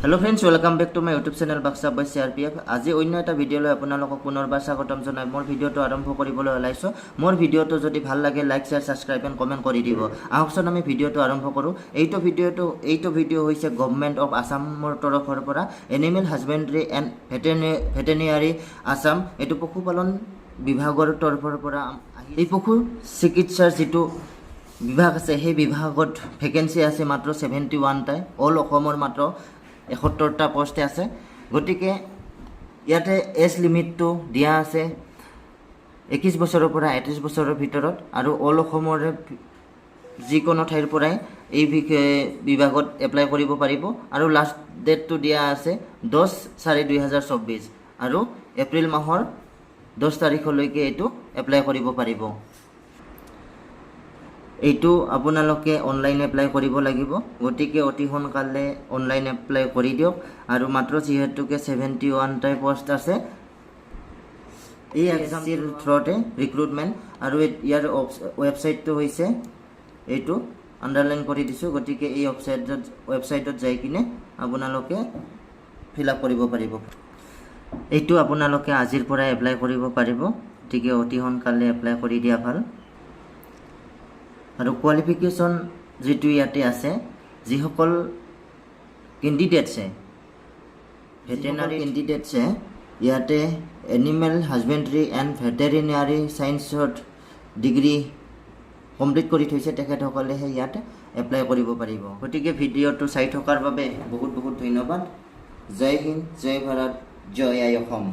Hello friends, welcome back to my YouTube channel Baksa by C.R.P.F. আজি অন্য এটা video লৈ আপোনালোকক পুনৰবাৰ স্বাগতম জনাই মোৰ ভিডিওটো আৰম্ভ কৰিবলৈ ওলাইছো মোৰ ভিডিওটো যদি ভাল লাগে like share subscribe and comment কৰি দিব আহকচোন আমি ভিডিওটো আৰম্ভ কৰো এইটো ভিডিও হৈছে গভৰ্নমেন্ট অফ আসামৰ তৰফৰ পৰা animal husbandry and veterinary Assam এটো পশুপালন বিভাগৰ তৰফৰ পৰা এই পশু চিকিৎসাৰ যেটো বিভাগ আছে সেই বিভাগত ভেকেন্সি আছে মাত্ৰ 71 টাই অল অসমৰ মাত্ৰ 71টা পোষ্ট আছে গটিকে ইয়াতে এজ লিমিটটো দিয়া আছে 21 বছৰৰ পৰা 31 বছৰৰ ভিতৰত আৰু অল অসমৰ যিকোনো ঠাইৰ পৰাই এই বিভাগত এপ্লাই কৰিব পাৰিব আৰু লাষ্ট ডেটটো দিয়া আছে 10/4/2024 আৰু এপ্ৰিল মাহৰ 10 তাৰিখলৈকে এটো এপ্লাই কৰিব পাৰিব এইটো আপোনালোকে অনলাইন এপ্লাই কৰিব লাগিব গটিকে অতি সোনকালে অনলাইন এপ্লাই কৰি দিওক আৰু মাত্ৰ যিহেতুকে 71 টাই পোষ্ট আছে এই এক্সামৰ থ্ৰুতে ৰিক্ৰুটমেন্ট আৰু ইয়াৰ ওয়েবসাইটটো হৈছে এইটো আন্ডাৰলাইন কৰি দিছো গটিকে এই ওয়েবসাইটত যাই কিনে আপোনালোকে ফিল আপ কৰিব পাৰিব এইটো আপোনালোকে আজিৰ পৰা এপ্লাই কৰিব পাৰিব গটিকে অতি সোনকালে এপ্লাই কৰি দিয়া ভাল আৰু কোৱালিফিকেশন যেটো ইয়াতে আছে যিসকল ক্যান্ডিডেটছে ভেটেৰিনাৰী ক্যান্ডিডেটছে ইয়াতে এনিমেল হাজবেণ্ডৰী এণ্ড ভেটেৰিনাৰী সায়েন্সত ডিগ্ৰী কমপ্লিট কৰি থৈছে তেখেতসকলে ইয়াতে এপ্লাই কৰিব পাৰিব গতিকে ভিডিওটো চাই থকাৰ বাবে বহুত বহুত ধন্যবাদ জয় হিন্দ জয় ভাৰত জয় আই অসম